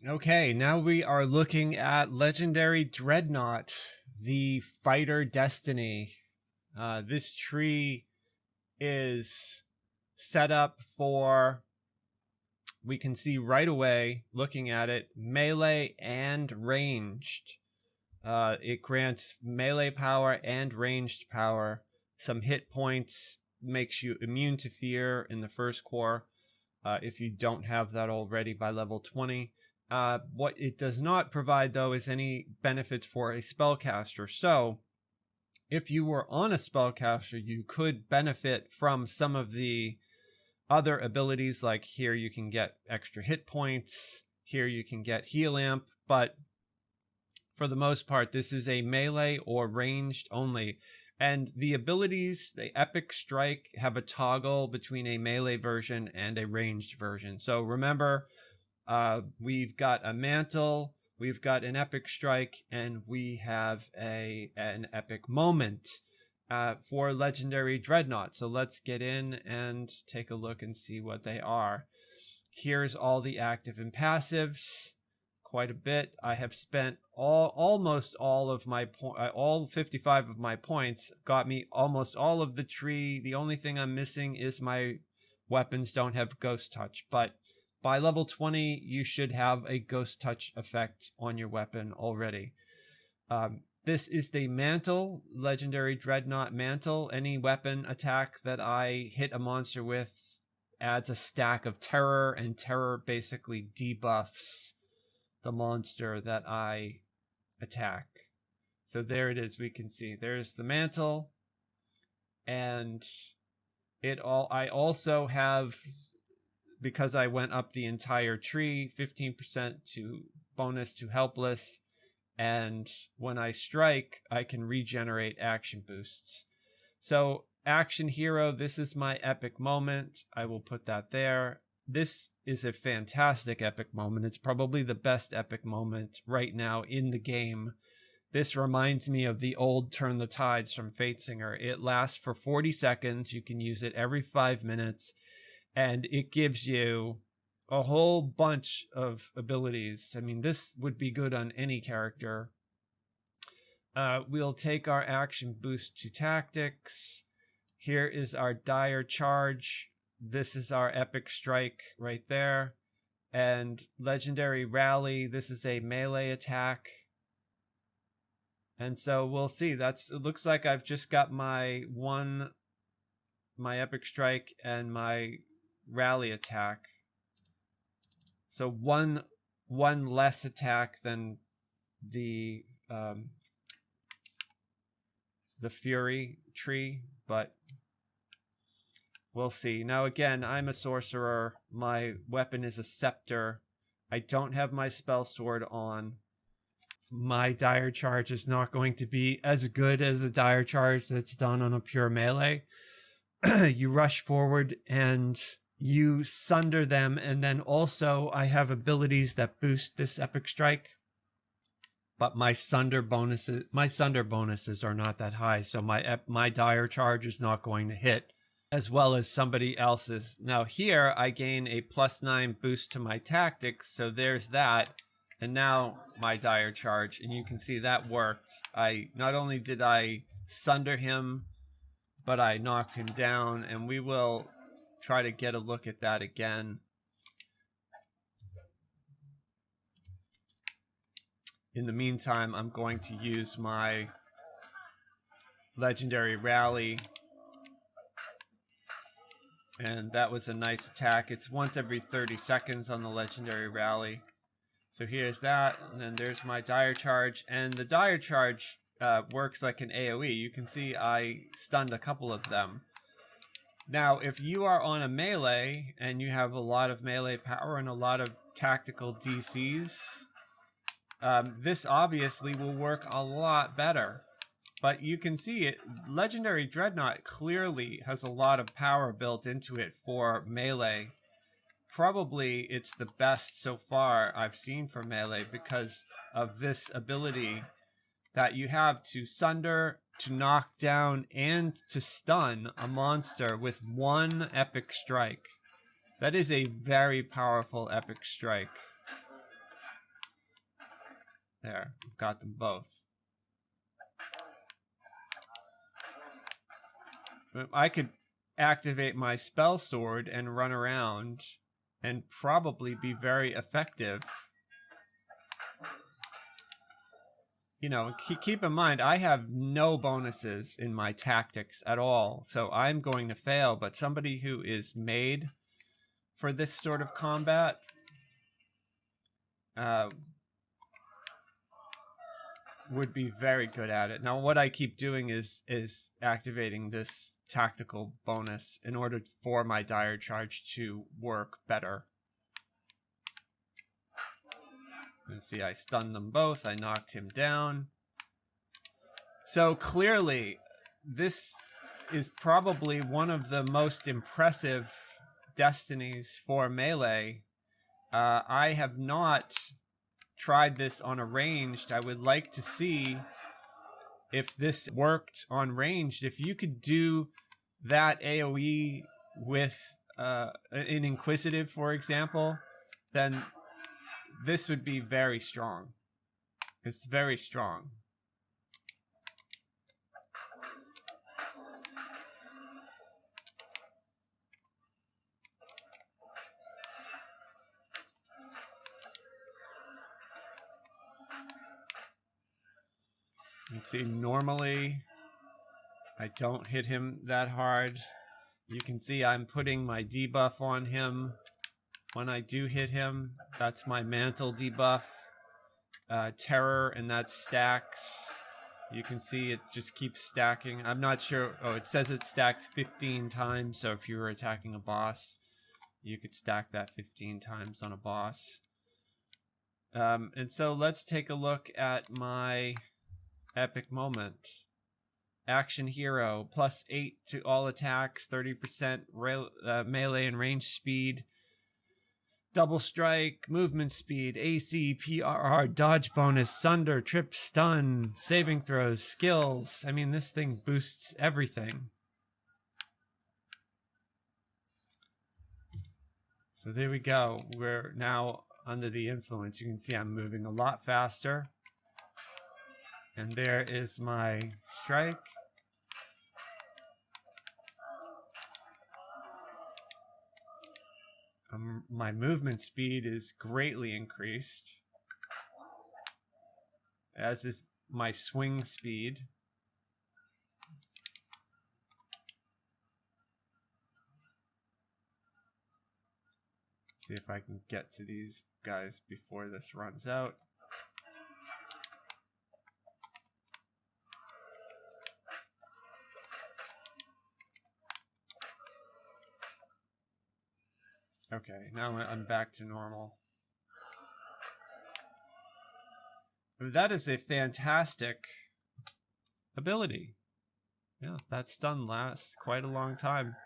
Okay, now we are looking at Legendary Dreadnaught, the Fighter Destiny. This tree is set up for, we can see right away, looking at it, melee and ranged. It grants melee power and ranged power. Some hit points, makes you immune to fear in the first core, if you don't have that already by level 20. What it does not provide, though, is any benefits for a spellcaster. So, if you were on a spellcaster, you could benefit from some of the other abilities, like here you can get extra hit points, here you can get heal amp, but for the most part, this is a melee or ranged only. And the abilities, the Epic Strike, have a toggle between a melee version and a ranged version. So remember, we've got a Mantle, we've got an Epic Strike, and we have an Epic Moment for Legendary Dreadnaught. So let's get in and take a look and see what they are. Here's all the active and passives. Quite a bit. I have spent almost all of my all 55 of my points got me almost all of the tree. The only thing I'm missing is my weapons don't have ghost touch, but by level 20 you should have a ghost touch effect on your weapon already. This is the Mantle, Legendary Dreadnaught Mantle. Any weapon attack that I hit a monster with adds a stack of terror, and terror basically debuffs the monster that I attack. So there it is. We can see there's the Mantle, and I also have, because I went up the entire tree, 15% to bonus to helpless, and when I strike I can regenerate action boosts. So action hero, this is my epic moment. I will put that there. This is a fantastic epic moment. It's probably the best epic moment right now in the game. This reminds me of the old Turn the Tides from Fatesinger. It lasts for 40 seconds. You can use it every 5 minutes, and it gives you a whole bunch of abilities. I mean, this would be good on any character. We'll take our action boost to tactics. Here is our dire charge. This is our epic strike right there. And legendary rally, this is a melee attack. And so we'll see. It looks like I've just got my epic strike and my rally attack. So one less attack than the Fury tree, but we'll see. Now again, I'm a sorcerer. My weapon is a scepter. I don't have my spell sword on. My dire charge is not going to be as good as a dire charge that's done on a pure melee. You rush forward and you sunder them, and then also I have abilities that boost this epic strike. But my sunder bonuses are not that high, so my dire charge is not going to hit as well as somebody else's. Now here I gain a +9 boost to my tactics, so there's that. And now my dire charge, and you can see that worked. Not only did I sunder him, but I knocked him down, and we will try to get a look at that again. In the meantime, I'm going to use my legendary rally. And that was a nice attack. It's once every 30 seconds on the legendary rally. So here's that, and then there's my dire charge. And the dire charge works like an AoE. You can see I stunned a couple of them. Now, if you are on a melee and you have a lot of melee power and a lot of tactical DCs, this obviously will work a lot better. But you can see it. Legendary Dreadnaught clearly has a lot of power built into it for melee. Probably it's the best so far I've seen for melee because of this ability that you have to sunder, to knock down, and to stun a monster with one epic strike. That is a very powerful epic strike. There, I've got them both. I could activate my spell sword and run around and probably be very effective. You know, keep in mind, I have no bonuses in my tactics at all, so I'm going to fail, but somebody who is made for this sort of combat would be very good at it. Now, what I keep doing is activating this tactical bonus in order for my dire charge to work better. And see, I stunned them both. I knocked him down. So clearly, this is probably one of the most impressive destinies for melee. I have not tried this on a ranged. I would like to see if this worked on ranged. If you could do that AoE with an Inquisitive, for example, then this would be very strong. It's very strong. You can see normally I don't hit him that hard. You can see I'm putting my debuff on him when I do hit him. That's my Mantle debuff. Terror, and that stacks. You can see it just keeps stacking. I'm not sure. Oh, it says it stacks 15 times. So if you were attacking a boss, you could stack that 15 times on a boss. And so let's take a look at my epic moment. Action hero, +8 to all attacks, 30% melee and range speed, double strike, movement speed, AC, PRR, dodge bonus, sunder, trip, stun, saving throws, skills. I mean, this thing boosts everything. So there we go. We're now under the influence. You can see I'm moving a lot faster. And there is my strike. My movement speed is greatly increased, as is my swing speed. See if I can get to these guys before this runs out. Okay, now I'm back to normal. That is a fantastic ability. Yeah, that stun lasts quite a long time.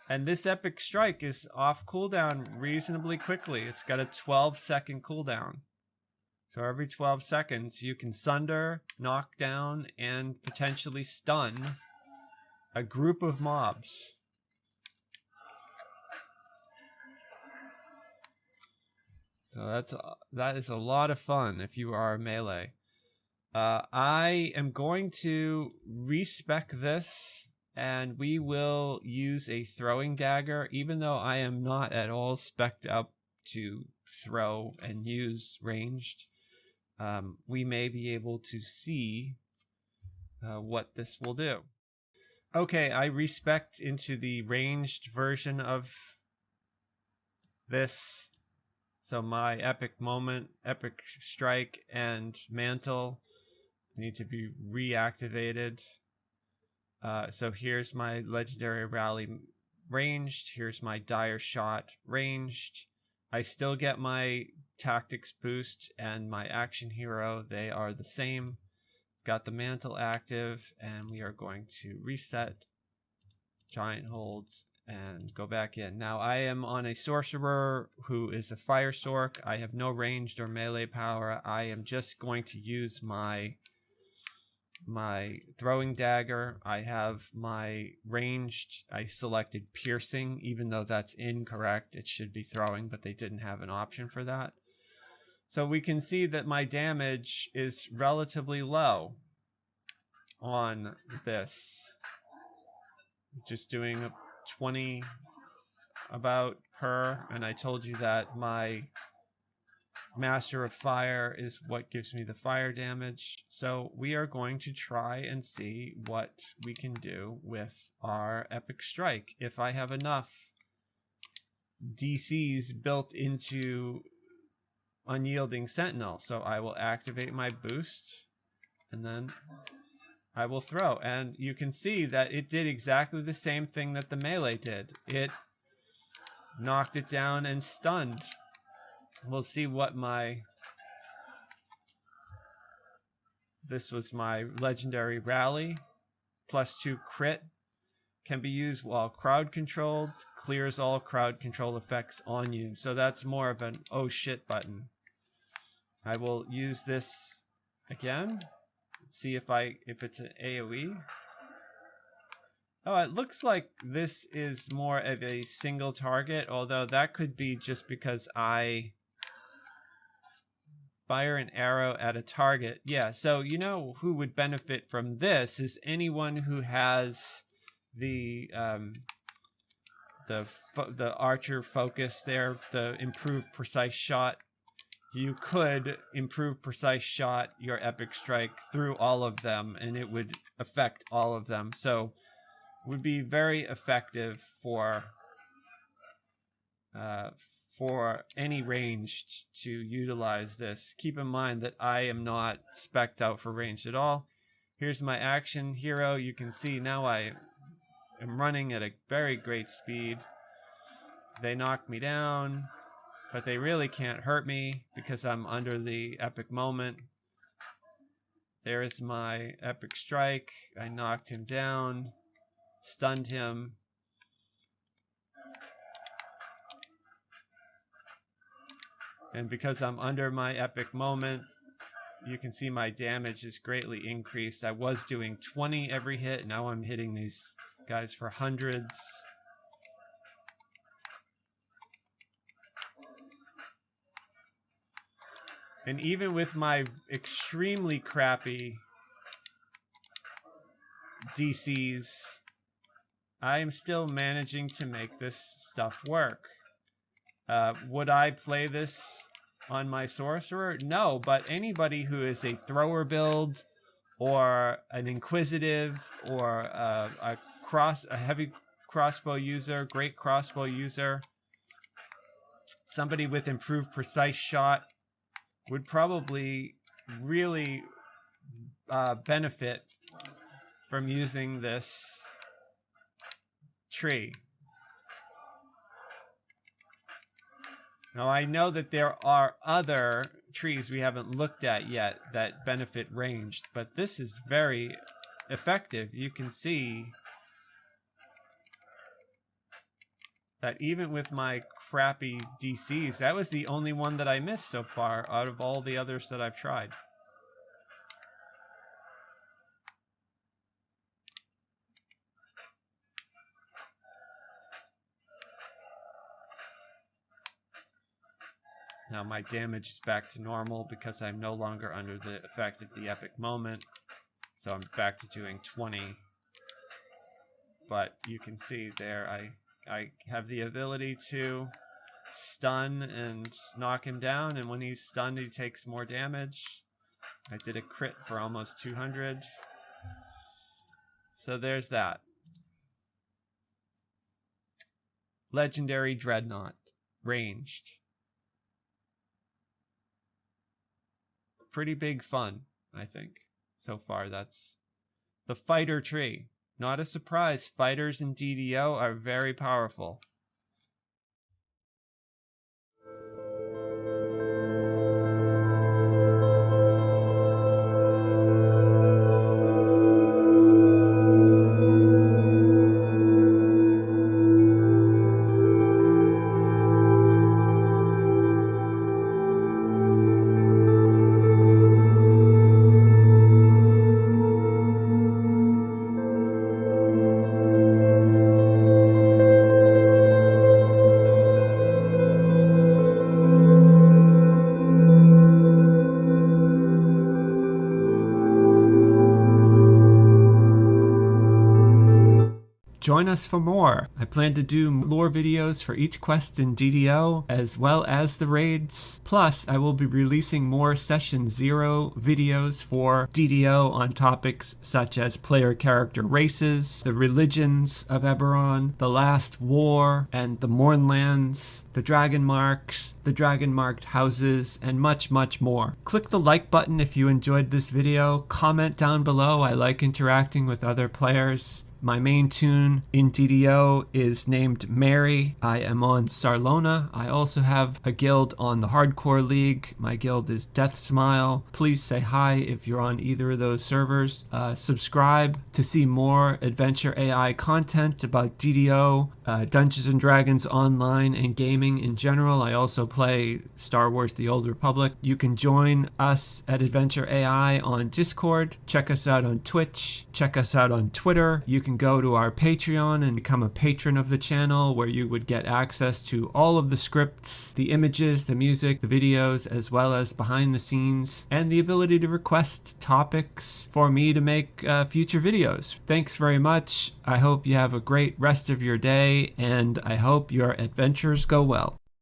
And this epic strike is off cooldown reasonably quickly. It's got a 12-second cooldown. So every 12 seconds, you can sunder, knock down, and potentially stun a group of mobs. So that is a lot of fun if you are melee. I am going to re-spec this, and we will use a throwing dagger, even though I am not at all spec'd up to throw and use ranged. We may be able to see what this will do. Okay, I re-spec'd into the ranged version of this. So my epic moment, epic strike, and mantle need to be reactivated. So here's my legendary rally ranged. Here's my dire shot ranged. I still get my tactics boost and my action hero. They are the same. Got the mantle active, and we are going to reset giant holds and go back in. Now I am on a sorcerer who is a fire sorc. I have no ranged or melee power. I am just going to use my throwing dagger. I have my ranged. I selected piercing, even though that's incorrect. It should be throwing, but they didn't have an option for that. So we can see that my damage is relatively low on this. Just doing a 20 about per, and I told you that my Master of Fire is what gives me the fire damage. So we are going to try and see what we can do with our Epic Strike. If I have enough DCs built into Unyielding Sentinel. So I will activate my boost and then I will throw. And you can see that it did exactly the same thing that the melee did. It knocked it down and stunned. We'll see what my... This was my legendary rally. +2 crit. Can be used while crowd controlled. Clears all crowd control effects on you. So that's more of an oh shit button. I will use this again. Let's see if it's an AoE. Oh, it looks like this is more of a single target, although that could be just because I fire an arrow at a target. Yeah, so you know who would benefit from this is anyone who has the archer focus there, the improved precise shot. You could improve precise shot your Epic Strike through all of them, and it would affect all of them. So would be very effective for any ranged to utilize this. Keep in mind that I am not spec'd out for ranged at all. Here's my action hero. You can see now I am running at a very great speed. They knock me down, but they really can't hurt me because I'm under the epic moment. There's my Epic Strike. I knocked him down, stunned him. And because I'm under my epic moment, you can see my damage is greatly increased. I was doing 20 every hit. Now I'm hitting these guys for hundreds. And even with my extremely crappy DCs, I am still managing to make this stuff work. Would I play this on my sorcerer? No, but anybody who is a thrower build or an inquisitive or a heavy crossbow user, great crossbow user, somebody with improved precise shot would probably really benefit from using this tree. Now, I know that there are other trees we haven't looked at yet that benefit ranged, but this is very effective. You can see that even with my crappy DCs, that was the only one that I missed so far out of all the others that I've tried. Now my damage is back to normal because I'm no longer under the effect of the epic moment. So I'm back to doing 20. But you can see there I have the ability to stun and knock him down, and when he's stunned he takes more damage. I did a crit for almost 200. So there's that. Legendary Dreadnaught. Ranged. Pretty big fun, I think. So far, that's the fighter tree. Not a surprise, fighters in DDO are very powerful. join us for more. I plan to do lore videos for each quest in DDO, as well as the raids. Plus, I will be releasing more Session 0 videos for DDO on topics such as player character races, the religions of Eberron, the Last War, and the Mournlands, the Dragon Marks, the Dragon Marked houses, and much, much more. Click the like button if you enjoyed this video. Comment down below. I like interacting with other players. My main tune in DDO is named Mary. I am on Sarlona. I also have a guild on the Hardcore League. My guild is Death Smile. Please say hi if you're on either of those servers. Subscribe to see more Adventure AI content about DDO, Dungeons & Dragons Online, and gaming in general. I also play Star Wars The Old Republic. You can join us at Adventure AI on Discord. Check us out on Twitch. Check us out on Twitter. You can go to our Patreon and become a patron of the channel, where you would get access to all of the scripts, the images, the music, the videos, as well as behind the scenes, and the ability to request topics for me to make future videos. Thanks very much. I hope you have a great rest of your day, and I hope your adventures go well.